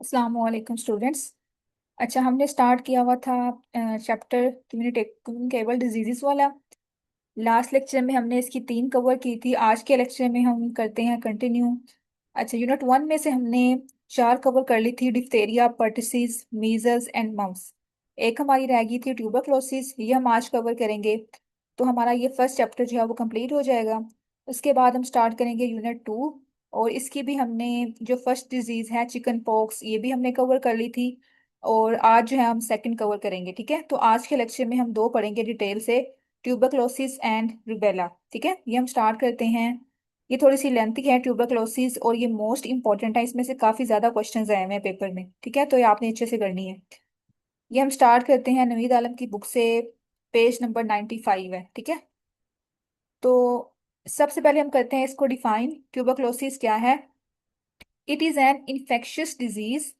अस्सलाम वालेकुम स्टूडेंट्स। अच्छा, हमने स्टार्ट किया हुआ था चैप्टर कम्युनिकेबल डिजीजेस वाला। लास्ट लेक्चर में हमने इसकी 3 कवर की थी। आज के लेक्चर में हम करते हैं कंटिन्यू। अच्छा, यूनिट 1 में से हमने 4 कवर कर ली थी, डिप्थेरिया, पर्टिसिस, मीजल्स एंड मम्स। एक हमारी रह गई थी ट्यूबरक्लोसिस, ये हम आज कवर करेंगे। तो हमारा ये फर्स्ट चैप्टर जो है वो कंप्लीट हो जाएगा। उसके बाद हम स्टार्ट करेंगे यूनिट 2। और इसकी भी हमने जो फर्स्ट डिजीज है चिकन पॉक्स, ये भी हमने कवर कर ली थी। और आज जो है हम सेकंड कवर करेंगे। ठीक है, तो आज के लेक्चर में हम 2 पढ़ेंगे डिटेल से, ट्यूबरक्लोसिस एंड रूबेला। ठीक है, ये हम स्टार्ट करते हैं। ये थोड़ी सी लेंथी है ट्यूबरक्लोसिस, और ये मोस्ट इंपॉर्टेंट है। इसमें से काफी ज्यादा क्वेश्चंस आए हुए हैं पेपर में। ठीक है, तो ये आपने अच्छे से करनी है। ये हम स्टार्ट करते हैं नवीद आलम की बुक से। पेज नंबर 95 है। ठीक है, तो सबसे पहले हम करते हैं इसको डिफाइन। ट्यूबरक्लोसिस क्या है? It is an infectious disease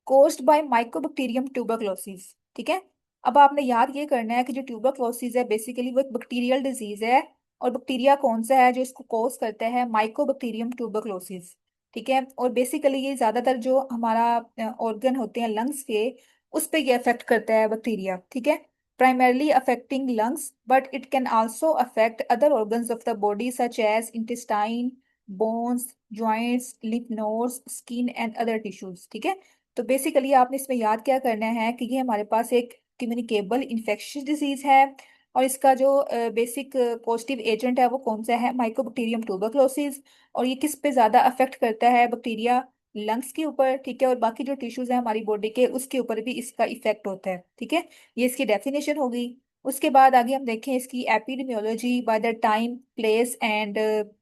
caused by Mycobacterium tuberculosis. ठीक है, अब आपने याद ये करना है कि जो ट्यूबरक्लोसिस है बेसिकली वो एक बैक्टीरियल डिजीज है। और बैक्टीरिया कौन सा है जो इसको कॉज करता है? Mycobacterium tuberculosis. ठीक है, और बेसिकली ये ज्यादातर जो हमारा ऑर्गन होते हैं लंग्स के, उस पे ये अफेक्ट करता है बैक्टीरिया। ठीक है, primarily affecting lungs, but it can also affect other organs of the body such as intestine, bones, joints, lymph nodes, skin and other tissues। ठीक है, तो बेसिकली आपने इसमें याद क्या करना है कि ये हमारे पास एक कम्युनिकेबल इन्फेक्शियस डिजीज है। और इसका जो बेसिक पॉजिटिव एजेंट है वो कौन सा है? Mycobacterium tuberculosis. और ये किस पे ज्यादा अफेक्ट करता है? बैक्टीरिया लंग्स के ऊपर। ठीक है, और बाकी जो टिश्यूज है हमारी बॉडी के, उसके ऊपर भी इसका इफेक्ट होता है। ठीक है, ये इसकी डेफिनेशन होगी। उसके बाद आगे हम देखें इसकी epidemiology by the time, place and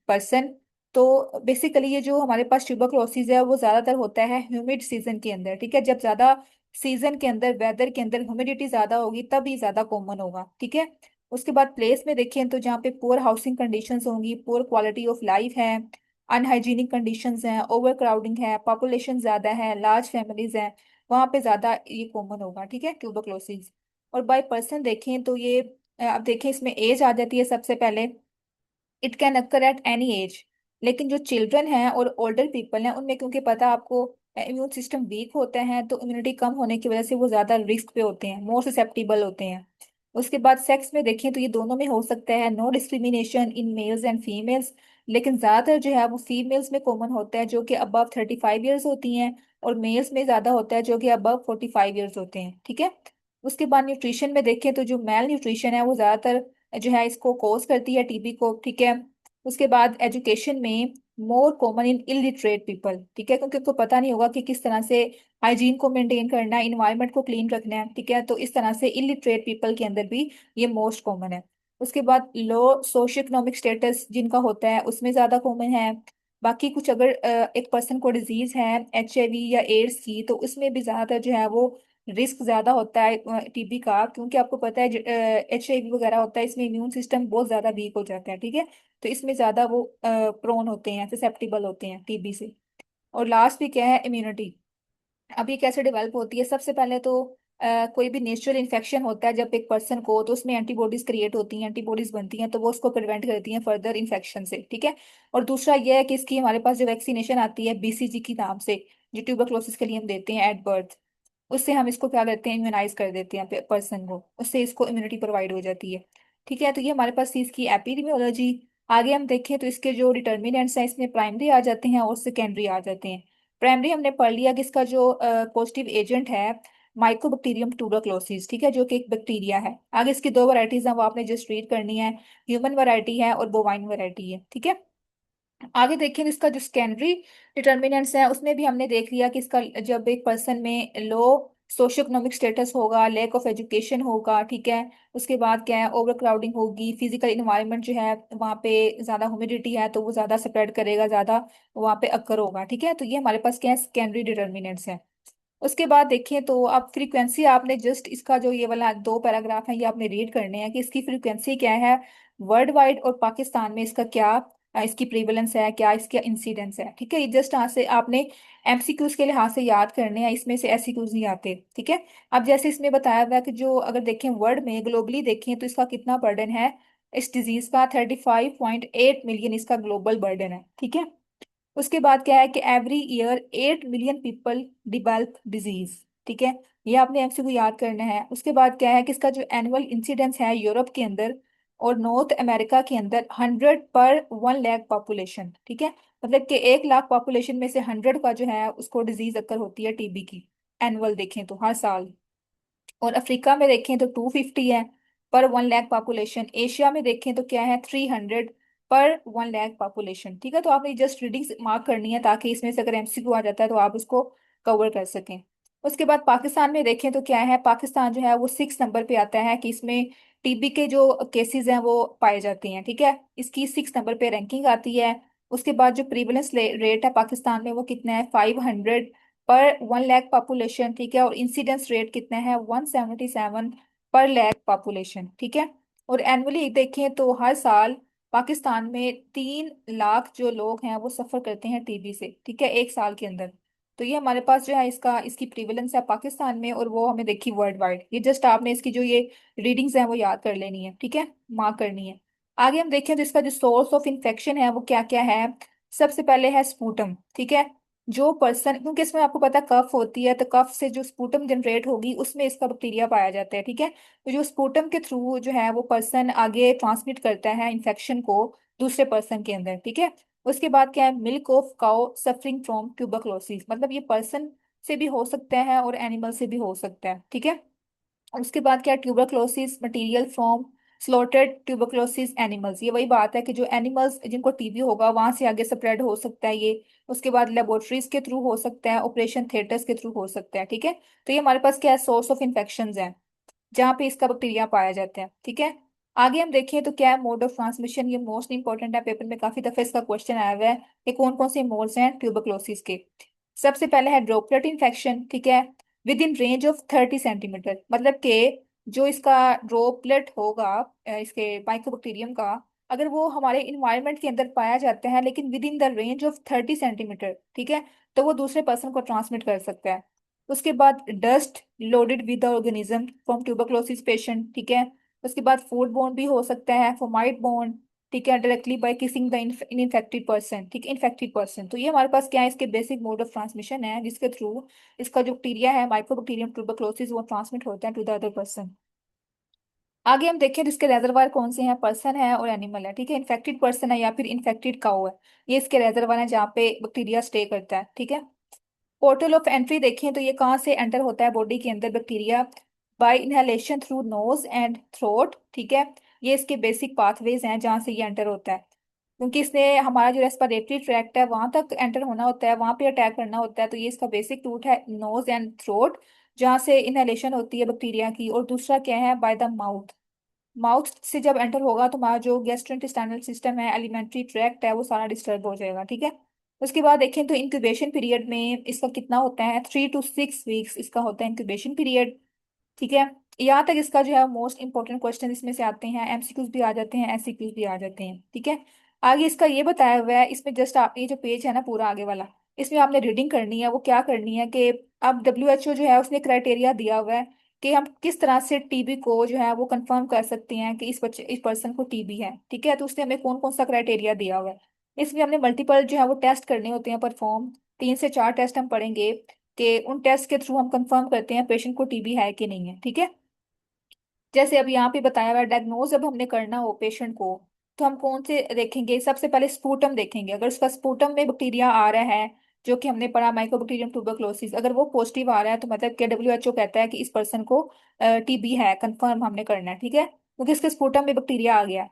person. तो बेसिकली ये जो हमारे पास ट्यूबरक्लोसिस है वो ज्यादातर होता है ह्यूमिड सीजन के अंदर। ठीक है, जब ज्यादा सीजन के अंदर, वेदर के अंदर ह्यूमिडिटी ज्यादा होगी तब ये ज्यादा कॉमन होगा। ठीक है, उसके बाद प्लेस में देखें तो जहाँ पे पुअर हाउसिंग कंडीशंस होंगी, पुअर क्वालिटी ऑफ लाइफ है, अनहाइजीनिक कंडीशंस हैं, ओवर क्राउडिंग है, पॉपुलेशन ज्यादा है, लार्ज फैमिलीज हैं, वहाँ पे ज्यादा ये कॉमन होगा। ठीक है, ट्यूबरक्लोसिस। और बाय पर्सन देखें तो ये अब देखें इसमें एज आ जाती है सबसे पहले। It can occur at any as. लेकिन जो चिल्ड्रन हैं और ओल्डर पीपल हैं उनमें, क्योंकि पता है आपको इम्यून सिस्टम वीक होता है, तो इम्यूनिटी कम होने की वजह से वो ज्यादा रिस्क पे होते हैं, मोर ससेप्टिबल होते हैं। उसके बाद सेक्स में देखें तो ये दोनों में हो सकता है, no discrimination in males and females. लेकिन ज्यादातर जो है वो फीमेल्स में कॉमन होता है जो कि अबव 35 ईयर्स होती हैं, और मेल्स में ज्यादा होता है जो कि अबव 45 ईयर्स होते हैं। ठीक है, उसके बाद न्यूट्रिशन में देखें तो जो मेल न्यूट्रिशन है वो ज्यादातर जो है इसको कोज करती है, टीबी को। ठीक है, उसके बाद एजुकेशन में more common in illiterate people. ठीक है, क्योंकि उनको पता नहीं होगा कि किस तरह से हाइजीन को मेंटेन करना है, इन्वायरमेंट को क्लीन रखना है। ठीक है, तो इस तरह से इलिटरेट पीपल के अंदर भी ये मोस्ट कॉमन है। उसके बाद लो सोशियो इकोनॉमिक स्टेटस जिनका होता है उसमें ज्यादा कॉमन है। बाकी कुछ अगर एक पर्सन को डिजीज है HIV या एड्स की, तो उसमें भी ज्यादातर जो है वो रिस्क ज्यादा होता है टीबी का, क्योंकि आपको पता है HIV वगैरह होता है, इसमें इम्यून सिस्टम बहुत ज्यादा वीक हो जाता है। ठीक है, तो इसमें ज्यादा वो प्रोन होते हैं, ससेप्टिबल होते हैं टीबी से। और लास्ट भी क्या है? इम्यूनिटी। अब ये कैसे डेवलप होती है? सबसे पहले तो कोई भी नेचुरल इन्फेक्शन होता है जब एक पर्सन को, तो उसमें एंटीबॉडीज क्रिएट होती हैं, एंटीबॉडीज बनती हैं, तो वो उसको प्रिवेंट करती हैं फर्दर इन्फेक्शन से। ठीक है, और दूसरा ये है कि इसकी हमारे पास जो वैक्सीनेशन आती है BCG की नाम से, जो ट्यूबरक्लोसिस के लिए हम देते हैं एट बर्थ, उससे हम इसको क्या करते हैं? इम्यूनाइज कर देते हैं पर्सन को, उससे इसको इम्यूनिटी प्रोवाइड हो जाती है। ठीक है, तो ये हमारे पास इसकी एपिडेमियोलॉजी। आगे हम देखें तो इसके जो डिटर्मिनेंट्स हैं इसमें प्राइमरी आ जाते हैं और सेकेंडरी आ जाते हैं। प्राइमरी हमने पढ़ लिया कि इसका जो पॉजिटिव एजेंट है माइकोबैक्टीरियम ट्यूबरक्लोसिस। ठीक है, जो कि एक बैक्टीरिया है। आगे इसकी 2 वैरायटीज हैं, वो आपने जस्ट रीड करनी है। ह्यूमन वैरायटी है और बोवाइन वैरायटी है। ठीक है, आगे देखें इसका जो सेकेंडरी डिटर्मिनेंट्स है उसमें भी हमने देख लिया कि इसका जब एक पर्सन में लो सोशियो इकोनॉमिक स्टेटस होगा, लैक ऑफ एजुकेशन होगा। ठीक है, उसके बाद क्या है? ओवर क्राउडिंग होगी, फिजिकल इन्वायरमेंट जो है वहाँ पे ज्यादा ह्यूमिडिटी है तो वो ज्यादा स्प्रेड करेगा, ज्यादा वहाँ पे अकर होगा। ठीक है, तो ये हमारे पास क्या है? सेकेंडरी डिटर्मिनेंट्स हैं। उसके बाद देखें तो आप फ्रीक्वेंसी, आपने जस्ट इसका जो ये वाला 2 पैराग्राफ है ये आपने रीड करने हैं कि इसकी फ्रीक्वेंसी क्या है वर्ल्ड वाइड, और पाकिस्तान में इसका क्या इसकी प्रीवलेंस है, क्या इसका इंसिडेंस है। ठीक है, ये जस्ट यहाँ से आपने MCQs के लिहाज से याद करने हैं, इसमें से SCQs नहीं आते। ठीक है, अब जैसे इसमें बताया हुआ है कि जो अगर देखें वर्ल्ड में ग्लोबली देखें तो इसका कितना बर्डन है इस डिजीज का? 35.8 मिलियन इसका ग्लोबल बर्डन है। ठीक है, उसके बाद क्या है कि every year 8 million people develop disease. ठीक है, ये आपने एमसीक्यू याद करना है। उसके बाद क्या है कि इसका जो एनुअल इंसिडेंस है यूरोप के अंदर और नॉर्थ अमेरिका के अंदर 100 पर 1 लाख पॉपुलेशन। ठीक है, मतलब कि 1 लाख पॉपुलेशन में से 100 का जो है उसको डिजीज अकर होती है टीबी की। एनुअल देखें तो हर साल। और अफ्रीका में देखें तो 250 है पर 1 लाख पॉपुलेशन। एशिया में देखें तो क्या है 300 पर 1 लाख पॉपुलेशन। ठीक है, तो आपने जस्ट रीडिंग मार्क करनी है ताकि इसमें से अगर एमसीक्यू आ जाता है तो आप उसको कवर कर सकें। उसके बाद पाकिस्तान में देखें तो क्या है, पाकिस्तान जो है वो 6 नंबर पे आता है कि इसमें टीबी के जो केसेस हैं वो पाए जाते हैं। ठीक है, इसकी 6 नंबर पे रैंकिंग आती है। उसके बाद जो प्रीवलेंस रेट है पाकिस्तान में वो कितना है 500 पर 1 लाख पॉपुलेशन। ठीक है, और इंसिडेंस रेट कितना है 177 पर 1 लाख पॉपुलेशन। ठीक है, और एनुअली देखें तो हर साल पाकिस्तान में 3 लाख जो लोग हैं वो सफर करते हैं टीबी से। ठीक है, एक साल के अंदर। तो ये हमारे पास जो है इसकी प्रीवलेंस है पाकिस्तान में, और वो हमें देखी वर्ल्ड वाइड। ये जस्ट आपने इसकी जो ये रीडिंग्स हैं वो याद कर लेनी है। ठीक है, मार्क करनी है। आगे हम देखें तो इसका जो सोर्स ऑफ इन्फेक्शन है वो क्या क्या है। सबसे पहले है स्पूटम। ठीक है, जो पर्सन, क्योंकि इसमें आपको पता है कफ होती है, तो कफ से जो स्पूटम जनरेट होगी उसमें इसका बैक्टीरिया पाया जाता है। ठीक है, तो जो स्पूटम के थ्रू जो है वो पर्सन आगे ट्रांसमिट करता है इन्फेक्शन को दूसरे पर्सन के अंदर। ठीक है, उसके बाद क्या है milk of cow suffering from tuberculosis, मतलब ये पर्सन से भी हो सकता है और एनिमल से भी हो सकता है। ठीक है, और उसके बाद क्या tuberculosis material from slotted tuberculosis animals, ये वही बात है कि जो एनिमल्स जिनको टीबी होगा वहां से आगे स्प्रेड हो सकता है ये। उसके बाद लेबोरेटरीज के थ्रू हो सकता है, ऑपरेशन थिएटर्स के थ्रू हो सकता है। ठीक है, तो ये हमारे पास क्या है सोर्स ऑफ इन्फेक्शन है जहाँ पे इसका बैक्टीरिया पाया जाता है। ठीक है, आगे हम देखें तो क्या है मोड ऑफ ट्रांसमिशन। ये मोस्ट इंपॉर्टेंट है, पेपर में काफी दफे इसका क्वेश्चन आया हुआ है कि कौन कौन से मोड्स हैं ट्यूबरक्लोसिस के। सबसे पहले है ड्रॉपलेट इन्फेक्शन। ठीक है, with in range of 30 centimetre, मतलब कि जो इसका ड्रॉपलेट होगा इसके माइक्रोबैक्टीरियम का, अगर वो हमारे इन्वायरमेंट के अंदर पाया जाता है लेकिन with in the range of 30 centimetre, ठीक है, तो वो दूसरे पर्सन को ट्रांसमिट कर सकता है। उसके बाद dust loaded with the organism from tuberculosis patient. ठीक है, उसके बाद फूड बोर्न भी हो सकता है, फोमाइट बोर्न। ठीक है, directly by kissing the infected person. ठीक है, इन्फेक्टेड पर्सन। तो ये हमारे पास क्या है इसके बेसिक मोड ऑफ ट्रांसमिशन है जिसके थ्रू इसका जो बैक्टीरिया है माइक्रोबैक्टीरियम ट्यूबरक्लोसिस वो ट्रांसमिट होता है टू द अदर पर्सन। आगे हम देखें तो इसके रेजरवायर कौन से हैं, पर्सन है और एनिमल है। ठीक है, इन्फेक्टेड पर्सन है या फिर इन्फेक्टेड काउ है, ये इसके रेजरवायर है जहाँ पे बैक्टीरिया स्टे करता है। ठीक है, पोर्टल ऑफ एंट्री देखें तो ये कहाँ से एंटर होता है बॉडी के अंदर bacteria, by inhalation through nose and throat. ठीक है, ये इसके बेसिक पाथवेज हैं जहाँ से ये एंटर होता है, क्योंकि इसने हमारा जो रेस्पिरेटरी ट्रैक्ट है वहां तक एंटर होना होता है, वहां पे अटैक करना होता है। तो ये इसका बेसिक रूट है नोज एंड थ्रोट, जहाँ से इनहेलेशन होती है बैक्टीरिया की। और दूसरा क्या है बाय द माउथ। माउथ से जब एंटर होगा तो हमारा जो गैस्ट्रोइंटेस्टाइनल सिस्टम है, एलिमेंट्री ट्रैक्ट है, वो सारा डिस्टर्ब हो जाएगा। ठीक है, उसके बाद देखें तो इंक्यूबेशन पीरियड में इसका कितना होता है 3 to 6 वीक्स इसका होता है इंक्यूबेशन पीरियड। ठीक है, यहाँ तक इसका जो है मोस्ट इंपॉर्टेंट क्वेश्चन इसमें से आते हैं, एमसीक्यूज भी आ जाते हैं, एससीक्यूज भी आ जाते हैं। ठीक है, आगे इसका ये बताया हुआ है इसमें, जस्ट आप ये जो पेज है ना पूरा आगे वाला, इसमें आपने रीडिंग करनी है। वो क्या करनी है कि अब डब्ल्यूएचओ जो है उसने क्राइटेरिया दिया हुआ है कि हम किस तरह से टीबी को जो है वो कंफर्म कर सकते हैं कि इस पर्सन को टीबी है। ठीक है, तो उसने हमें कौन कौन सा क्राइटेरिया दिया हुआ है। इसमें हमने मल्टीपल जो है वो टेस्ट करने होते हैं परफॉर्म, 3 से 4 टेस्ट हम पढ़ेंगे कि उन टेस्ट के थ्रू हम कंफर्म करते हैं पेशेंट को टीबी है कि नहीं है। ठीक है, जैसे अभी यहाँ पे बताया हुआ है डायग्नोज जब हमने करना हो पेशेंट को तो हम कौन से देखेंगे, सबसे पहले स्पूटम देखेंगे। अगर उसका स्पूटम में बैक्टीरिया आ रहा है जो कि हमने पढ़ा माइकोबैक्टीरियम ट्यूबरक्लोसिस, अगर वो पॉजिटिव आ रहा है तो मतलब कि डब्ल्यूएचओ कहता है कि इस पर्सन को टीबी है, कंफर्म हमने करना है। ठीक है, क्योंकि इसके स्पूटम में बैक्टीरिया आ गया है।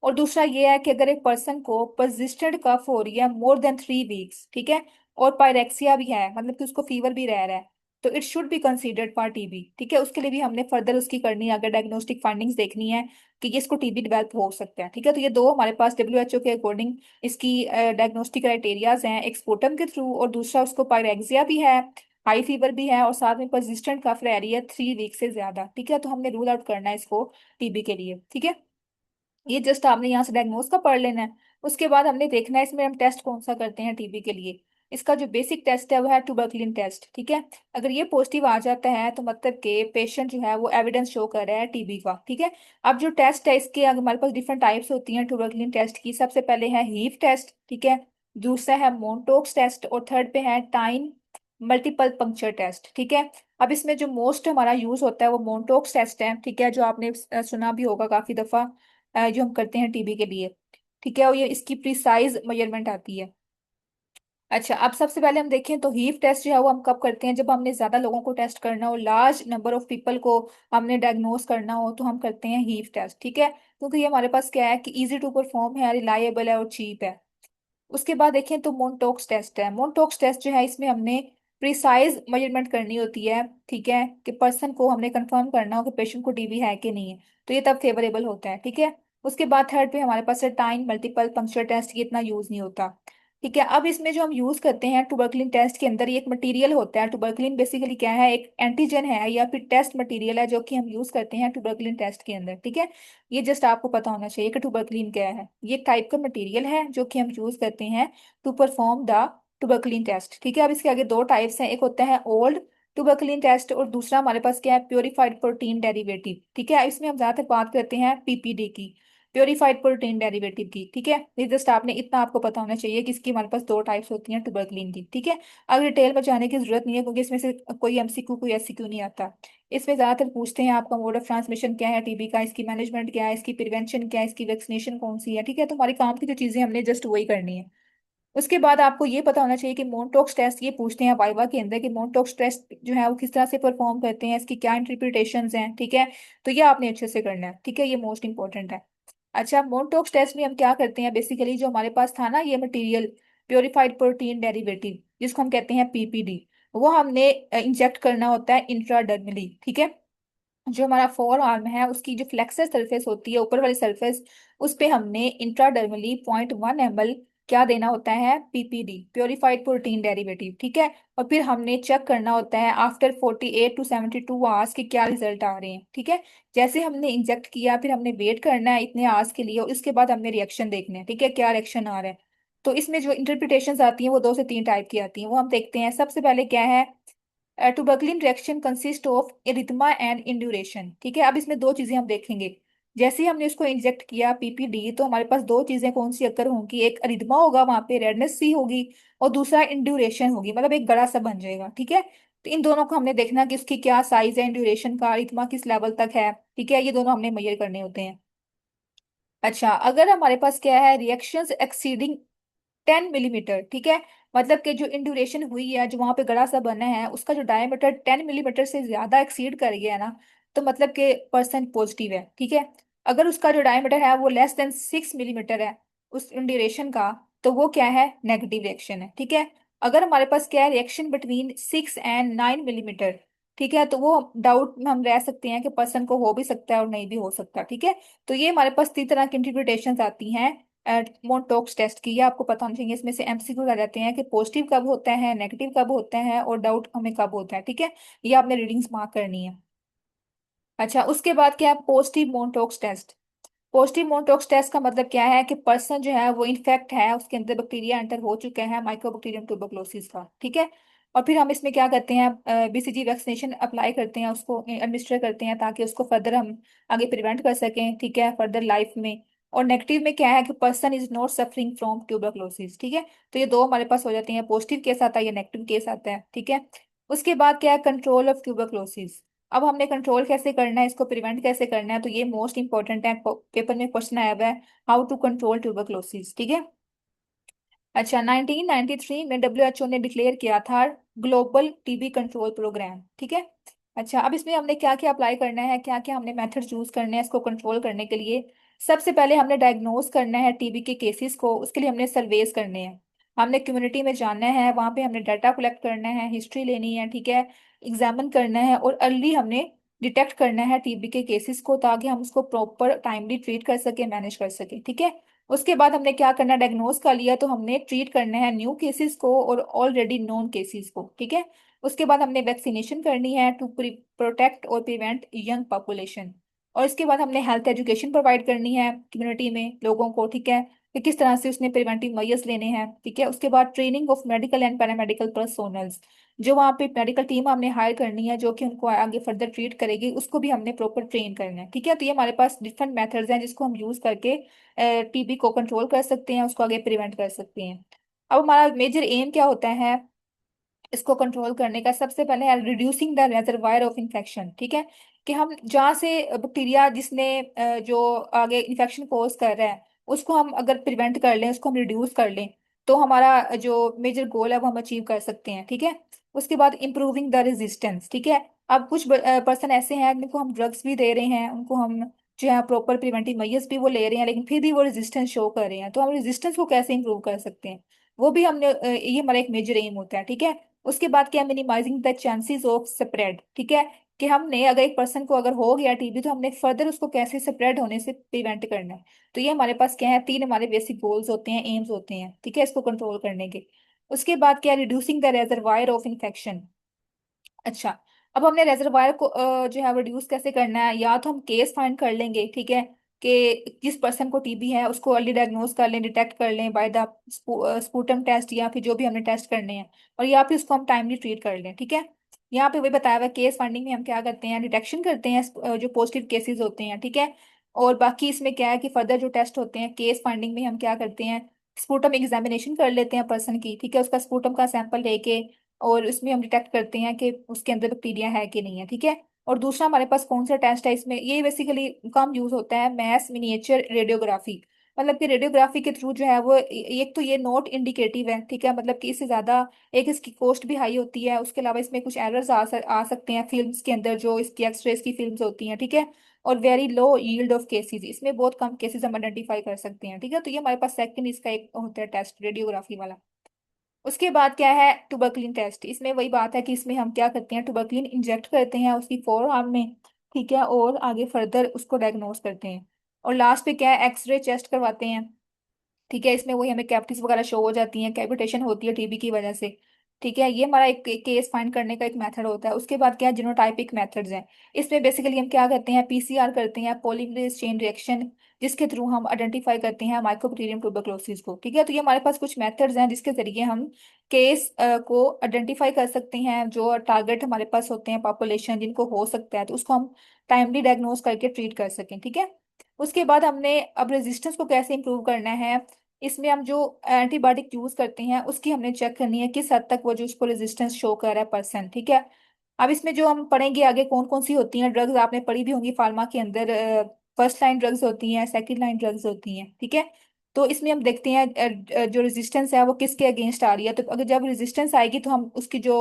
और दूसरा ये है कि अगर एक पर्सन को परसिस्टेंट कफ हो रही है मोर देन 3 वीक्स, ठीक है, और पायरेक्सिया भी है, मतलब कि उसको फीवर भी रह रहा है, तो it should be considered for TB. ठीक है, उसके लिए भी हमने फर्दर उसकी करनी है, अगर डायग्नोस्टिक फाइंडिंग्स देखनी है कि ये इसको टीबी डेवलप हो सकता है। ठीक है, तो ये दो हमारे पास डब्ल्यूएचओ के अकॉर्डिंग इसकी डायग्नोस्टिक क्राइटेरियाज हैं, एक स्पुटम के थ्रू और दूसरा उसको पायरेक्सिया भी है, हाई फीवर भी है, और साथ में परसिस्टेंट कफ रह रही है 3 वीक से ज्यादा। ठीक है, तो हमने रूल आउट करना है इसको टीबी के लिए। ठीक है, ये जस्ट आपने यहाँ से डायग्नोज का पढ़ लेना है। उसके बाद हमने देखना है इसमें हम टेस्ट कौन सा करते हैं टीबी के लिए। इसका जो बेसिक टेस्ट है वो है ट्यूबरक्लिन टेस्ट। ठीक है, अगर ये पॉजिटिव आ जाता है तो मतलब कि पेशेंट जो है वो एविडेंस शो कर रहा है टीबी का। ठीक है, अब जो टेस्ट है इसके अगर हमारे पास डिफरेंट टाइप्स होती हैं ट्यूबरक्लिन टेस्ट की, सबसे पहले है हीव टेस्ट। ठीक है, दूसरा है मोनटोक्स टेस्ट और थर्ड पे है टाइन मल्टीपल पंक्चर टेस्ट। ठीक है। अब इसमें जो मोस्ट हमारा यूज होता है वो मोनटोक्स टेस्ट है। ठीक है, जो आपने सुना भी होगा काफी दफा, जो हम करते हैं टीबी के लिए। ठीक है, और ये इसकी प्रिसाइज मेजरमेंट आती है। अच्छा, अब सबसे पहले हम देखें तो हीव टेस्ट जो है वो हम कब करते हैं, जब हमने ज्यादा लोगों को टेस्ट करना हो, लार्ज नंबर ऑफ पीपल को हमने डायग्नोस करना हो, तो हम करते हैं हीव टेस्ट। ठीक है, क्योंकि ये हमारे पास क्या है कि इजी टू परफॉर्म है, रिलायबल है और चीप है। उसके बाद देखें तो मोनटोक्स टेस्ट है। मोनटोक्स टेस्ट जो है इसमें हमने प्रिसाइज मेजरमेंट करनी होती है। ठीक है, कि पर्सन को हमने कंफर्म करना हो कि पेशेंट को टीबी है कि नहीं है, तो ये तब फेवरेबल होता है। ठीक है। उसके बाद थर्ड पे हमारे पास है टाइम मल्टीपल पंक्चर टेस्ट, ये इतना यूज नहीं होता। ठीक है, अब इसमें जो हम यूज करते हैं टुबरक्लिन टेस्ट के अंदर, ये एक मटेरियल होता है। टुबरक्लिन बेसिकली क्या है, एक एंटीजन है या फिर टेस्ट मटेरियल है जो कि हम यूज करते हैं टुबरक्लिन टेस्ट के अंदर। ठीक है, ये जस्ट आपको पता होना चाहिए कि टुबरक्लिन क्या है। ये टाइप का मटेरियल है जो कि हम यूज करते हैं टू परफॉर्म द टुबरक्लिन टेस्ट। ठीक है, अब इसके आगे दो टाइप्स हैं, एक होता है ओल्ड टुबरक्लिन टेस्ट और दूसरा हमारे पास क्या है, प्योरीफाइड प्रोटीन डेरिवेटिव। ठीक है, इसमें हम ज्यादातर बात करते हैं पीपीडी की, प्योरीफाइड प्रोटीन डेरिवेटिव की। ठीक है, ये जस्ट आपने इतना आपको पता होना चाहिए कि इसकी हमारे पास दो टाइप्स होती हैं टुबरक्लिन की। ठीक है, अब डिटेल में जाने की जरूरत नहीं है क्योंकि इसमें से कोई एमसीक्यू कोई एससीक्यू नहीं आता। इसमें ज्यादातर पूछते हैं आपका मोड ऑफ ट्रांसमिशन क्या है टीबी का, इसकी मैनेजमेंट क्या है, इसकी प्रिवेंशन क्या है, इसकी वैक्सीनेशन कौन सी है। ठीक है, तो हमारे काम की जो चीजें हमने जस्ट वही करनी है। उसके बाद आपको ये पता होना चाहिए कि मोनटोक्स टेस्ट ये पूछते हैं वाइवा के अंदर कि मोनटोक्स टेस्ट जो है वो किस तरह से परफॉर्म करते हैं, इसकी क्या इंटरप्रिटेशंस हैं। ठीक है, तो ये आपने अच्छे से करना है। ठीक है, ये मोस्ट इंपॉर्टेंट है। अच्छा, मोनटोक्स टेस्ट में हम क्या करते हैं, बेसिकली जो हमारे पास था ना ये मटेरियल, प्योरीफाइड प्रोटीन डेरिवेटिव, जिसको हम कहते हैं पीपीडी, वो हमने इंजेक्ट करना होता है इंट्राडर्मली। ठीक है, जो हमारा फोर आर्म है उसकी जो फ्लेक्सर सरफेस होती है, ऊपर वाली सरफेस, उस पे हमने इंट्राडर्मली 0.1 ml क्या देना होता है, पीपीडी, प्योरीफाइड प्रोटीन डेरिवेटिव। ठीक है, और फिर हमने चेक करना होता है आफ्टर 48 to 72 आवर्स के क्या रिजल्ट आ रहे हैं। ठीक है, जैसे हमने इंजेक्ट किया फिर हमने वेट करना है इतने आवर्स के लिए और उसके बाद हमने रिएक्शन देखना है। ठीक है, क्या रिएक्शन आ रहा है। तो इसमें जो इंटरप्रिटेशंस आती हैं वो दो से तीन टाइप की आती हैं, वो हम देखते हैं। सबसे पहले क्या है, tuberculin reaction consist of erythema and induration. ठीक है, अब इसमें दो चीजें हम देखेंगे। जैसे ही हमने इसको इंजेक्ट किया पीपीडी, तो हमारे पास दो चीजें कौन सी अकर होंगी, एक अरिथमा होगा, वहां पे रेडनेस सी होगी, और दूसरा इंड्यूरेशन होगी, मतलब एक गड़ा सा बन जाएगा। ठीक है, तो इन दोनों को हमने देखना कि इसकी क्या साइज है, इंड्यूरेशन का, अरिथमा किस लेवल तक है। ठीक है, ये दोनों हमने मेजर करने होते हैं। अच्छा, अगर हमारे पास क्या है, रिएक्शंस एक्सीडिंग 10 मिलीमीटर। ठीक है, मतलब कि जो इंड्यूरेशन हुई है, जो वहां पे गड़ा सा बना है, उसका जो डायमीटर 10 मिलीमीटर से ज्यादा एक्सीड कर गया है ना, तो मतलब कि पर्सन पॉजिटिव है। ठीक है, अगर उसका जो डायमीटर है वो लेस देन 6 मिलीमीटर है उस इंड्यूरेशन का, तो वो क्या है, नेगेटिव रिएक्शन है। ठीक है, अगर हमारे पास क्या है, रिएक्शन बिटवीन 6 and 9 मिलीमीटर, ठीक है, तो वो डाउट में हम रह सकते हैं कि पर्सन को हो भी सकता है और नहीं भी हो सकता। ठीक है, तो ये हमारे पास 3 तरह की इंटरप्रिटेशंस आती हैं मोनटोक्स टेस्ट की। ये आपको पता होना चाहिए। इसमें से एमसीक्यू आ जाते हैं कि पॉजिटिव कब होता है, नेगेटिव कब होता है और डाउट हमें कब होता है। ठीक है, ये आपने रीडिंग्स मार्क करनी है। अच्छा, उसके बाद क्या है, पॉजिटिव मोनटोक्स टेस्ट। पॉजिटिव मोनोटॉक्स टेस्ट का मतलब क्या है कि पर्सन जो है वो इन्फेक्ट है, उसके अंदर बैक्टीरिया एंटर हो चुका है, माइक्रोबैक्टीरियम ट्यूबरकुलोसिस का। ठीक है, और फिर हम इसमें क्या करते हैं, बीसीजी वैक्सीनेशन अप्लाई करते हैं, उसको एडमिनिस्टर करते हैं ताकि उसको फर्दर हम आगे प्रिवेंट कर सकें। ठीक है, फर्दर लाइफ में। और नेगेटिव में क्या है कि person is not suffering from tuberculosis. ठीक है, तो ये दो हमारे पास हो जाते हैं, पॉजिटिव केस आता है या नेगेटिव केस आता है। ठीक है, उसके बाद क्या है, कंट्रोल ऑफ ट्यूबरकुलोसिस। अब हमने कंट्रोल कैसे करना है, इसको प्रिवेंट कैसे करना है, तो ये मोस्ट इंपॉर्टेंट है, पेपर में क्वेश्चन आया हुआ है, हाउ टू कंट्रोल ट्यूबरक्लोसिस। ठीक है। अच्छा, 1993 में डब्ल्यूएचओ ने डिक्लेयर किया था ग्लोबल टीबी कंट्रोल प्रोग्राम। ठीक है। अच्छा, अब इसमें हमने क्या क्या अप्लाई करना है, क्या क्या हमने मेथड यूज करने हैं इसको कंट्रोल करने के लिए। सबसे पहले हमने डायग्नोज करना है टीबी के केसेस को, उसके लिए हमने सर्वेस करने हैं। हमने कम्युनिटी में जानना है, वहां पे हमने डाटा कलेक्ट करना है, हिस्ट्री लेनी है। ठीक है, एग्जामिन करना है और अर्ली हमने डिटेक्ट करना है टीबी के केसेस को, ताकि हम उसको प्रॉपर टाइमली ट्रीट कर सके, मैनेज कर सके। ठीक है, उसके बाद हमने क्या करना है, डायग्नोज कर लिया तो हमने ट्रीट करना है न्यू केसेस को और ऑलरेडी नोन केसेस को। ठीक है, उसके बाद हमने वैक्सीनेशन करनी है टू प्रोटेक्ट और प्रिवेंट यंग पॉपुलेशन। और इसके बाद हमने हेल्थ एजुकेशन प्रोवाइड करनी है कम्युनिटी में लोगों को। ठीक है, कि किस तरह से उसने प्रिवेंटिव मेजर्स लेने हैं। ठीक है, उसके बाद training of medical and paramedical personnels, जो वहाँ पे मेडिकल टीम हमने हायर करनी है जो कि उनको आगे फर्दर ट्रीट करेगी, उसको भी हमने प्रॉपर ट्रेन करना है। ठीक है, तो ये हमारे पास डिफरेंट मेथड्स हैं जिसको हम यूज करके टीबी को कंट्रोल कर सकते हैं, उसको आगे प्रिवेंट कर सकते हैं। अब हमारा मेजर एम क्या होता है इसको कंट्रोल करने का? सबसे पहले है reducing the reservoir of infection. ठीक है, कि हम जहाँ से बैक्टीरिया जिसने जो आगे इन्फेक्शन कोज कर रहा है उसको हम अगर प्रिवेंट कर लें, उसको हम रिड्यूस कर लें, तो हमारा जो मेजर गोल है वो हम अचीव कर सकते हैं। ठीक है, उसके बाद इम्प्रूविंग द रेजिस्टेंस। ठीक है, अब कुछ पर्सन ऐसे हैं जिनको हम ड्रग्स भी दे रहे हैं, उनको हम जो है प्रॉपर प्रिवेंटिव मेजर्स भी वो ले रहे हैं, लेकिन फिर भी वो रेजिस्टेंस शो कर रहे हैं, तो हम रेजिस्टेंस को कैसे इंप्रूव कर सकते हैं? वो भी हमने ये हमारा एक मेजर एम होता है। ठीक है, उसके बाद क्या, minimising the chances of spread. ठीक है, कि हमने अगर एक पर्सन को अगर हो गया टीबी तो हमने फर्दर उसको कैसे स्प्रेड होने से प्रिवेंट करना है। तो ये हमारे पास क्या है, तीन हमारे बेसिक गोल्स होते हैं, एम्स होते हैं। ठीक है, इसको कंट्रोल करने के। उसके बाद क्या, reducing the reservoir of infection. अच्छा, अब हमने रेजरवायर को जो है रिड्यूस कैसे करना है? या तो हम केस फाइंड कर लेंगे, ठीक है, कि जिस पर्सन को टीबी है उसको अर्ली डायग्नोज कर लें, डिटेक्ट कर लें बाय द स्पूटम टेस्ट या फिर जो भी हमने टेस्ट करने हैं, और या फिर उसको हम टाइमली ट्रीट कर लें। ठीक है, यहाँ पे वही बताया हुआ केस फाइंडिंग में हम क्या करते हैं, डिटेक्शन करते हैं जो पॉजिटिव केसेस होते हैं। ठीक है, और बाकी इसमें क्या है कि फर्दर जो टेस्ट होते हैं केस फाइंडिंग में हम क्या करते हैं, स्पूटम एग्जामिनेशन कर लेते हैं पर्सन की। ठीक है, उसका स्पूटम का सैंपल लेके और इसमें हम डिटेक्ट करते हैं कि उसके अंदर बैक्टीरिया है कि नहीं है। ठीक है, और दूसरा हमारे पास कौन सा टेस्ट है इसमें, ये बेसिकली कम यूज होता है, मैस मिनिएचर रेडियोग्राफी। मतलब कि रेडियोग्राफी के थ्रू जो है वो एक तो ये नॉट इंडिकेटिव है। ठीक है, मतलब कि इससे ज्यादा एक इसकी कॉस्ट भी हाई होती है, उसके अलावा इसमें कुछ एरर्स आ सकते हैं फिल्म्स के अंदर, जो इसकी एक्सरेज की फिल्म्स होती हैं। ठीक है, और very low yield of cases, इसमें बहुत कम केसेस हम आइडेंटिफाई कर सकते हैं। ठीक है, तो ये हमारे पास सेकंड इसका एक होता है टेस्ट, रेडियोग्राफी वाला। उसके बाद क्या है, टुबरक्लिन टेस्ट। इसमें वही बात है कि इसमें हम क्या करते हैं, टुबरक्लिन इंजेक्ट करते हैं उसकी फोर आर्म में। ठीक है, और आगे फर्दर उसको डायग्नोज करते हैं। और लास्ट पे क्या है, एक्सरे चेस्ट करवाते हैं। ठीक है, इसमें वही हमें कैविटीज वगैरह शो हो जाती हैं, कैविटेशन होती है टीबी की वजह से। ठीक है, ये हमारा एक केस फाइंड करने का एक मेथड होता है। उसके बाद क्या है, जीनोटाइपिक मेथड्स हैं। इसमें बेसिकली हम क्या करते हैं, पीसीआर करते हैं, पॉलीमरेज चेन रिएक्शन, जिसके थ्रू हम आइडेंटिफाई करते हैं माइकोबैक्टीरियम ट्यूबरक्लोसिस को। ठीक है, तो ये हमारे पास कुछ मेथड्स हैं जिसके जरिए हम केस को आइडेंटिफाई कर सकते हैं, जो टारगेट हमारे पास होते हैं पॉपुलेशन जिनको हो सकता है, तो उसको हम टाइमली डायग्नोज करके ट्रीट कर सकें। ठीक है, उसके बाद हमने अब रेजिस्टेंस को कैसे इंप्रूव करना है, इसमें हम जो एंटीबायोटिक यूज करते हैं उसकी हमने चेक करनी है किस हद तक वो जो उसको रेजिस्टेंस शो कर रहा है पर्सन। ठीक है, अब इसमें जो हम पढ़ेंगे आगे कौन कौन सी होती हैं ड्रग्स, आपने पढ़ी भी होंगी फार्मा के अंदर, फर्स्ट लाइन ड्रग्स होती हैं, सेकंड लाइन ड्रग्स होती हैं। ठीक है, तो इसमें हम देखते हैं जो रेजिस्टेंस है वो किसके अगेंस्ट आ रही है, तो अगर जब रेजिस्टेंस आएगी तो हम उसकी जो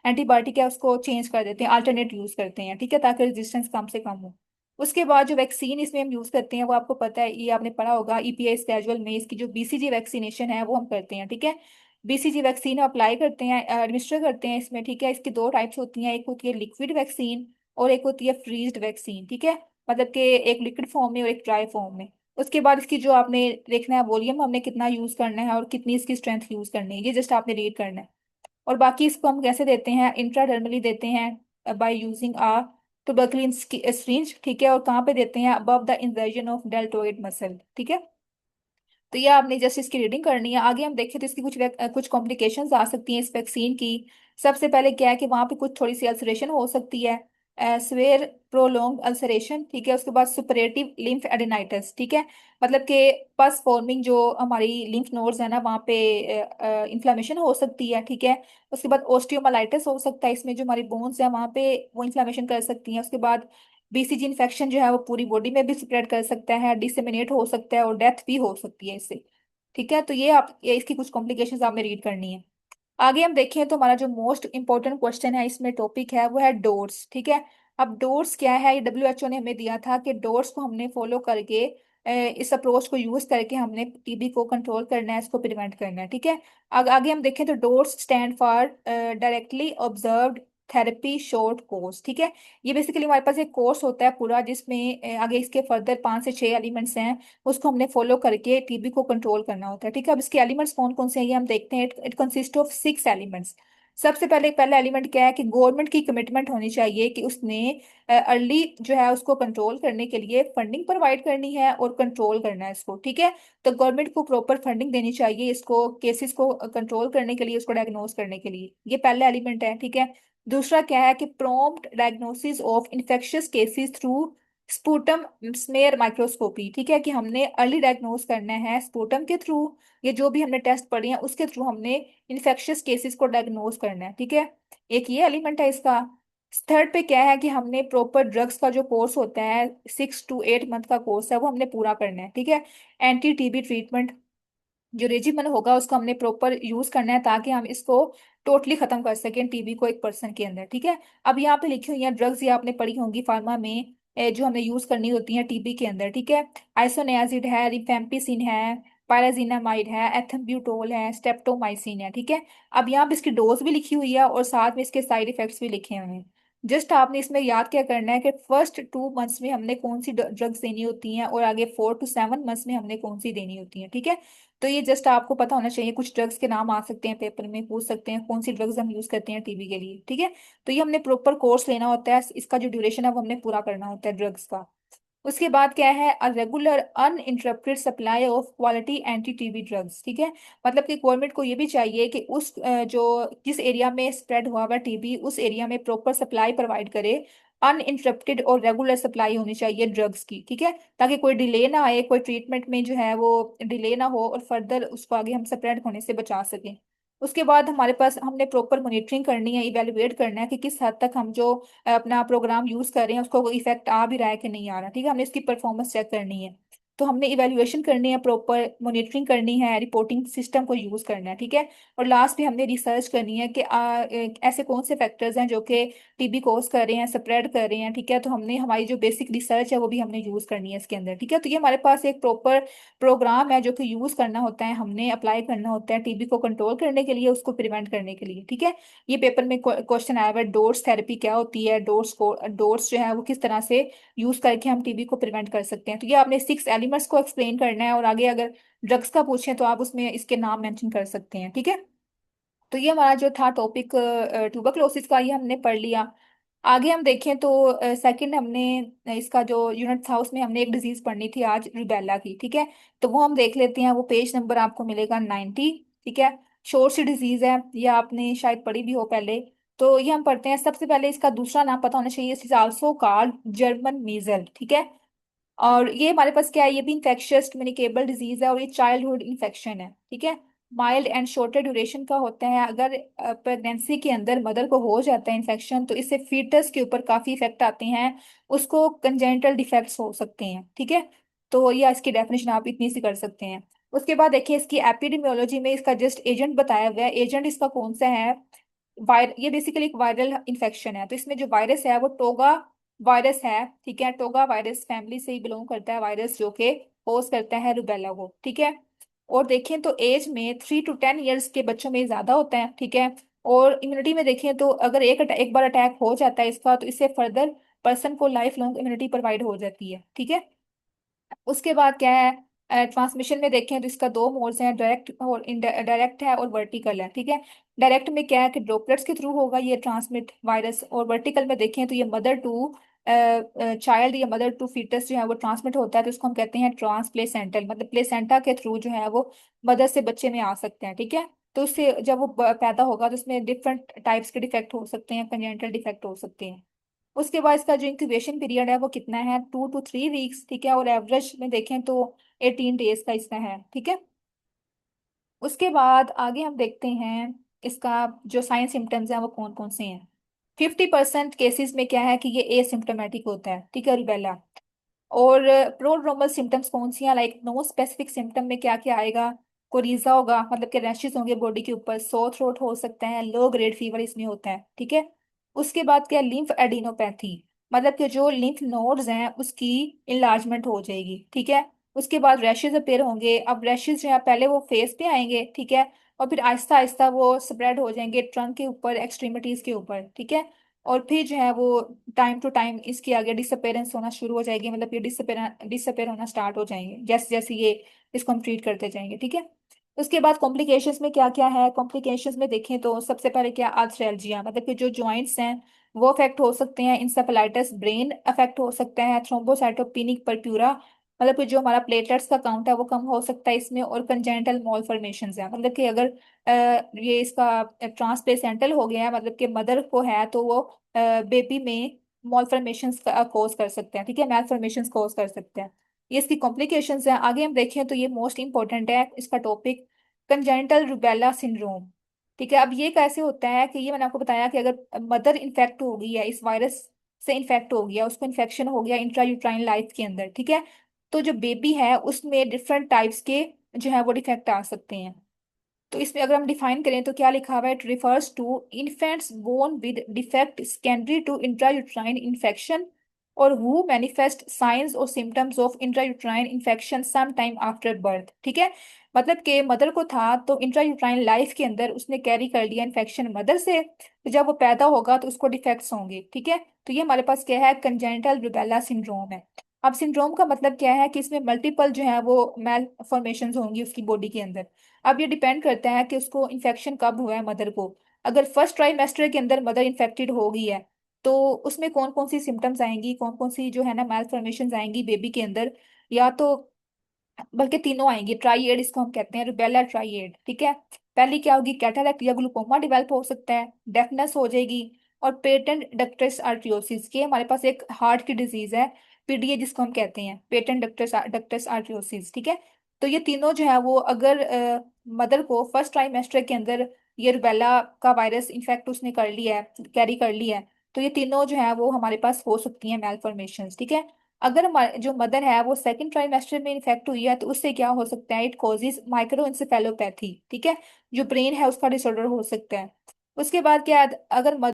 एंटीबायोटिक है उसको चेंज कर देते हैं, अल्टरनेट यूज करते हैं। ठीक है, ताकि रेजिस्टेंस कम से कम हो। उसके बाद जो वैक्सीन इसमें हम यूज करते हैं वो आपको पता है, ये आपने पढ़ा होगा ईपीआई स्केजुअल में, इसकी जो बीसीजी वैक्सीनेशन है वो हम करते हैं। ठीक है, बीसीजी वैक्सीन अप्लाई करते हैं, एडमिनिस्टर करते हैं इसमें। ठीक है, इसकी दो टाइप्स होती हैं, एक होती है लिक्विड वैक्सीन और एक होती है फ्रीज्ड वैक्सीन। ठीक है, मतलब कि एक लिक्विड फॉर्म में और एक ड्राई फॉर्म में। उसके बाद इसकी जो आपने देखना है वॉल्यूम हमने कितना यूज करना है और कितनी इसकी स्ट्रेंथ यूज करनी है, ये जस्ट आपने रीड करना है। और बाकी इसको हम कैसे देते हैं, इंट्राडर्मली देते हैं बाय यूजिंग आ टुबरक्लिन syringe। ठीक है, और कहाँ पे देते हैं, above the insertion of deltoid muscle. ठीक है, तो ये आपने जस्ट इसकी रीडिंग करनी है। आगे हम देखें तो इसकी कुछ कॉम्प्लिकेशंस आ सकती हैं इस वैक्सीन की। सबसे पहले क्या है कि वहां पे कुछ थोड़ी सी अल्सरेशन हो सकती है, स्वेयर प्रोलोंग अल्सरेशन। ठीक है, उसके बाद सुपरेटिव लिम्फ एडिनाइटिस। ठीक है, मतलब कि पस फॉर्मिंग जो हमारी लिम्फ नोड्स है ना वहाँ पे इन्फ्लेमेशन हो सकती है। ठीक है, उसके बाद ओस्टियोमालाइटिस हो सकता है, इसमें जो हमारी बोन्स है वहाँ पे वो इन्फ्लेमेशन कर सकती हैं। उसके बाद बीसीजी इन्फेक्शन जो है वो पूरी बॉडी में भी स्प्रेड कर सकता है, डिसेमिनेट हो सकता है और डेथ भी हो सकती है इससे। ठीक है, तो ये इसकी कुछ कॉम्प्लिकेशंस आपने रीड करनी है। आगे हम देखें तो हमारा जो मोस्ट इंपॉर्टेंट क्वेश्चन है इसमें टॉपिक है वो है डोर्स। ठीक है, अब डोर्स क्या है, ये डब्ल्यूएचओ ने हमें दिया था कि डोर्स को हमने फॉलो करके इस अप्रोच को यूज करके हमने टीबी को कंट्रोल करना है, इसको प्रिवेंट करना है। ठीक है, आगे हम देखें तो doors stand for directly observed therapy short course. ठीक है, ये बेसिकली हमारे पास एक कोर्स होता है पूरा जिसमें आगे इसके फर्दर 5 से 6 एलिमेंट्स हैं, उसको हमने फॉलो करके टीबी को कंट्रोल करना होता है। ठीक है, अब इसके एलिमेंट्स कौन कौन से हैं ये हम देखते हैं। It consist of 6 elements. सबसे पहले पहला एलिमेंट क्या है कि गवर्नमेंट की कमिटमेंट होनी चाहिए कि उसने अर्ली जो है उसको कंट्रोल करने के लिए फंडिंग प्रोवाइड करनी है और कंट्रोल करना है इसको। ठीक है, तो गवर्नमेंट को प्रॉपर फंडिंग देनी चाहिए इसको केसेस को कंट्रोल करने के लिए, उसको डायग्नोज करने के लिए, ये पहला एलिमेंट है। ठीक है, दूसरा क्या है कि prompt diagnosis of infectious cases through sputum smear microscopy, ठीक है, कि हमने अर्ली डायग्नोज करना है स्पूटम के थ्रू, ये जो भी हमने टेस्ट पढ़े हैं उसके थ्रू हमने इन्फेक्शियस केसेस को डायग्नोज करना है, ठीक है। एक ये एलिमेंट है इसका। थर्ड पे क्या है कि हमने प्रॉपर ड्रग्स का जो कोर्स होता है 6 to 8 मंथ का कोर्स है वो हमने पूरा करना है, ठीक है। एंटी टीबी ट्रीटमेंट जो रेजिमेंट होगा उसको हमने प्रॉपर यूज करना है ताकि हम इसको टोटली खत्म कर सकें टीबी को एक पर्सन के अंदर, ठीक है। अब यहाँ पे लिखी हुई है ड्रग्स, ये आपने पढ़ी होंगी फार्मा में, जो हमें यूज करनी होती है टीबी के अंदर, ठीक है। आइसोनियाजिड है, रिफेम्पिसिन है, पायराजिनामाइड है, एथम्ब्यूटोल है, स्टेप्टोमाइसिन है, ठीक है। अब यहाँ पे इसकी डोज भी लिखी हुई है और साथ में इसके साइड इफेक्ट्स भी लिखे हुए हैं। जस्ट आपने इसमें याद क्या करना है कि फर्स्ट 2 मंथ्स में हमने कौन सी ड्रग्स देनी होती हैं और आगे 4 to 7 मंथ्स में हमने कौन सी देनी होती है, ठीक है। तो ये जस्ट आपको पता होना चाहिए, कुछ ड्रग्स के नाम आ सकते हैं पेपर में, पूछ सकते हैं कौन सी ड्रग्स हम यूज करते हैं टीबी के लिए, ठीक है। तो ये हमने प्रॉपर कोर्स लेना होता है, इसका जो ड्यूरेशन है वो हमने पूरा करना होता है ड्रग्स का। उसके बाद क्या है, a regular uninterrupted supply of quality anti TB drugs, ठीक है। मतलब कि गवर्नमेंट को ये भी चाहिए कि उस जो जिस एरिया में स्प्रेड हुआ हुआ टीबी उस एरिया में प्रॉपर सप्लाई प्रोवाइड करे। अनइंटरप्टेड और रेगुलर सप्लाई होनी चाहिए ड्रग्स की, ठीक है, ताकि कोई डिले ना आए, कोई ट्रीटमेंट में जो है वो डिले ना हो और फर्दर उसको आगे हम स्प्रेड होने से बचा सकें। उसके बाद हमारे पास हमने प्रॉपर मॉनिटरिंग करनी है, इवेलुएट करना है कि किस हद तक हम जो अपना प्रोग्राम यूज कर रहे हैं उसको कोई इफेक्ट आ भी रहा है कि नहीं आ रहा, ठीक है। हमने इसकी परफॉर्मेंस चेक करनी है, तो हमने इवेल्युएशन करनी है, प्रॉपर मॉनिटरिंग करनी है, रिपोर्टिंग सिस्टम को यूज करना है, ठीक है। और लास्ट में हमने रिसर्च करनी है कि ऐसे कौन से फैक्टर्स हैं जो कि टीबी कोज कर रहे हैं, स्प्रेड कर रहे हैं, ठीक है। तो हमने हमारी जो बेसिक रिसर्च है वो भी हमने यूज करनी है इसके अंदर, ठीक है। तो ये हमारे पास एक प्रॉपर प्रोग्राम है जो कि यूज करना होता है, हमने अप्लाई करना होता है टीबी को कंट्रोल करने के लिए, उसको प्रिवेंट करने के लिए, ठीक है। ये पेपर में क्वेश्चन आया हुआ है, डोर्स थेरेपी क्या होती है, डोर्स को डोर्स जो है वो किस तरह से यूज करके हम टीबी को प्रिवेंट कर सकते हैं। तो ये आपने 6 एलिमेंट्स को एक्सप्लेन करना है और आगे अगर ड्रग्स का पूछें तो आप उसमें इसके नाम मेंशन कर सकते हैं, ठीक है। तो ये हमारा जो था टॉपिक ट्यूबरक्लोसिस का, ये हमने पढ़ लिया। आगे हम देखें तो सेकंड हमने इसका जो यूनिट था उसमें हमने एक डिजीज पढ़नी थी आज, रुबेला की, ठीक है। तो वो हम देख लेते हैं, वो पेज नंबर आपको मिलेगा 90, ठीक है। शोर सी डिजीज है, ये आपने शायद पढ़ी भी हो पहले। तो ये हम पढ़ते हैं, सबसे पहले इसका दूसरा नाम पता होना चाहिए, इज आल्सो कॉल्ड जर्मन मीजल, ठीक है। और ये हमारे पास क्या है, ये भी इन्फेक्शियस कम्युनिकेबल डिजीज है और ये चाइल्डहुड इन्फेक्शन है, ठीक है। माइल्ड एंड शॉर्टर ड्यूरेशन का होता है, अगर प्रेगनेंसी के अंदर मदर को हो जाता है इन्फेक्शन तो इससे फीटस के ऊपर काफी इफेक्ट आते हैं, उसको कंजेनिटल डिफेक्ट्स हो सकते हैं, ठीक है। तो ये इसकी डेफिनेशन आप इतनी सी कर सकते हैं। उसके बाद देखिए इसकी एपिडेमियोलॉजी में इसका जस्ट एजेंट बताया हुआ है, एजेंट इसका कौन सा है, ये बेसिकली एक वायरल इन्फेक्शन है, तो इसमें जो वायरस है वो टोगा वायरस है, ठीक है। टोगा वायरस फैमिली से ही बिलोंग करता है वायरस, जो कि कोज करता है रुबेला को, ठीक है। और देखें तो एज में 3 to 10 ईयर्स के बच्चों में ज्यादा होता है, ठीक है। और इम्यूनिटी में देखें तो अगर एक बार अटैक हो जाता है इसका तो इससे फर्दर पर्सन को लाइफ लॉन्ग इम्यूनिटी प्रोवाइड हो जाती है, ठीक है। उसके बाद क्या है, ट्रांसमिशन में देखें तो इसका 2 मोड्स हैं, डायरेक्ट और डायरेक्ट है और वर्टिकल है, ठीक है। डायरेक्ट में क्या है कि ड्रॉपलेट्स के थ्रू होगा ये ट्रांसमिट वायरस, और वर्टिकल में देखें तो ये मदर टू चाइल्ड या मदर टू फीटस जो है वो ट्रांसमिट होता है, तो इसको हम कहते हैं ट्रांसप्लेसेंटल, मतलब प्लेसेंटा के थ्रू जो है वो मदर से बच्चे में आ सकते हैं, ठीक है। तो उससे जब वो पैदा होगा तो उसमें डिफरेंट टाइप्स के डिफेक्ट हो सकते हैं, कंजेनिटल डिफेक्ट हो सकते हैं। उसके बाद इसका जो इंक्यूबेशन पीरियड है वो कितना है, 2 to 3 वीक्स, ठीक है। और एवरेज में देखें तो 18 डेज का इसका है, ठीक है। उसके बाद आगे हम देखते हैं इसका जो साइन सिम्टम्स हैं वो कौन कौन से हैं। 50% केसेस में क्या है कि ये एसिम्टोमेटिक होता है, ठीक है, रुबेला। और प्रोड्रोमल सिम्टम्स कौन सी हैं, लाइक नो स्पेसिफिक सिम्टम में क्या क्या आएगा, कोरिजा होगा, मतलब कि रैशेस होंगे बॉडी के ऊपर, सो थ्रोट हो सकता है, लो ग्रेड फीवर इसमें होता है, ठीक है। उसके बाद क्या, लिम्फ एडिनोपैथी, मतलब कि जो लिम्फ नोड्स हैं उसकी इनलार्जमेंट हो जाएगी, ठीक है। उसके बाद रैशेज अपीयर होंगे, अब रैशेज जो है पहले वो फेस पे आएंगे, ठीक है, और फिर आहिस्ता आहिस्ता वो स्प्रेड हो जाएंगे ट्रंक के ऊपर, एक्सट्रीमिटीज के ऊपर, ठीक है। और फिर जो है वो टाइम टू टाइम इसके आगे डिसअपेरेंस होना शुरू हो जाएगी, मतलब ये डिसअपेयर होना स्टार्ट हो जाएंगे जैसे जैसे ये इसको हम ट्रीट करते जाएंगे, ठीक है। उसके बाद कॉम्प्लिकेशंस में क्या क्या है, कॉम्प्लिकेशंस में देखें तो सबसे पहले क्या, आर्थ्रेल्जिया, मतलब कि जो जॉइंट्स हैं वो अफेक्ट हो सकते हैं, इंसेफेलाइटिस, ब्रेन अफेक्ट हो सकता है, थ्रोम्बोसाइटोपेनिक परप्यूरा, मतलब कि जो हमारा प्लेटलेट्स का काउंट है वो कम हो सकता है इसमें, और कंजेनिटल मॉलफॉर्मेशंस है, मतलब कि अगर ये इसका ट्रांसप्लेसेंटल हो गया है, मतलब कि मदर को है तो वो बेबी में मॉलफॉर्मेशंस का कॉज कर सकते हैं, ठीक है, मैलफॉर्मेशंस कॉज कर सकते हैं। ये इसकी कॉम्प्लिकेशंस हैं। आगे हम देखें तो ये मोस्ट इंपॉर्टेंट है इसका टॉपिक, कंजेनिटल रूबेला सिंड्रोम। ठीक है, अब ये कैसे होता है कि ये मैंने आपको बताया कि अगर मदर इन्फेक्ट हो गई है, इस वायरस से इन्फेक्ट हो गया, उसको इन्फेक्शन हो गया इंट्रायूट्राइन लाइफ के अंदर, ठीक है, तो जो बेबी है उसमें डिफरेंट टाइप्स के जो है वो डिफेक्ट आ सकते हैं। तो इसमें अगर हम डिफाइन करें तो क्या लिखा हुआ है, it refers to infants born with defect secondary to intrauterine infection और हु मैनिफेस्ट साइंस और symptoms of intrauterine infection some time after birth. ठीक है, मतलब कि मदर को था तो इंट्रायूट्राइन लाइफ के अंदर उसने कैरी कर लिया इन्फेक्शन मदर से, तो जब वो पैदा होगा तो उसको डिफेक्ट्स होंगे। ठीक है, तो ये हमारे पास क्या है, कंजेनिटल रूबेला सिंड्रोम है। अब सिंड्रोम का मतलब क्या है कि इसमें मल्टीपल जो है वो मेल फॉर्मेशन होंगी उसकी बॉडी के अंदर। अब ये डिपेंड करता है कि उसको इन्फेक्शन कब हुआ है मदर को। अगर फर्स्ट ट्राइमेस्टर के अंदर मदर इन्फेक्टेड हो गई है तो उसमें कौन कौन सी सिम्टम्स आएंगी, कौन कौन सी जो है ना मैलफॉर्मेशंस आएंगी बेबी के अंदर, या तो बल्कि तीनों आएंगी, ट्राइएड इसको हम कहते हैं, रुबेला ट्राइएड। ठीक है, पहली क्या होगी, कैटारेक्ट या ग्लूकोमा डेवलप हो सकता है, डेफनेस हो जाएगी, और पेटेंट डक्टस आर्ट्रियोसिस, के हमारे पास एक हार्ट की डिजीज है, पीडीए जिसको हम कहते हैं, पेटेंट डक्टस डक्टस आर्ट्रियोसिस। ठीक है, तो ये तीनों जो है वो अगर मदर को फर्स्ट ट्राइमेस्टर के अंदर ये रुबेला का वायरस इन्फेक्ट उसने कर लिया है, कैरी कर लिया है, तो ये तीनों जो है वो हमारे पास हो सकती हैं मैलफॉर्मेशंस। ठीक है, अगर जो मदर है वो सेकंड ट्राइमेस्टर में इन्फेक्ट हुई है तो उससे क्या हो सकता है, इट कॉजेज माइक्रोइंसेफेलोपैथी। ठीक है, जो ब्रेन है उसका डिसऑर्डर हो सकता है। उसके बाद क्या, अगर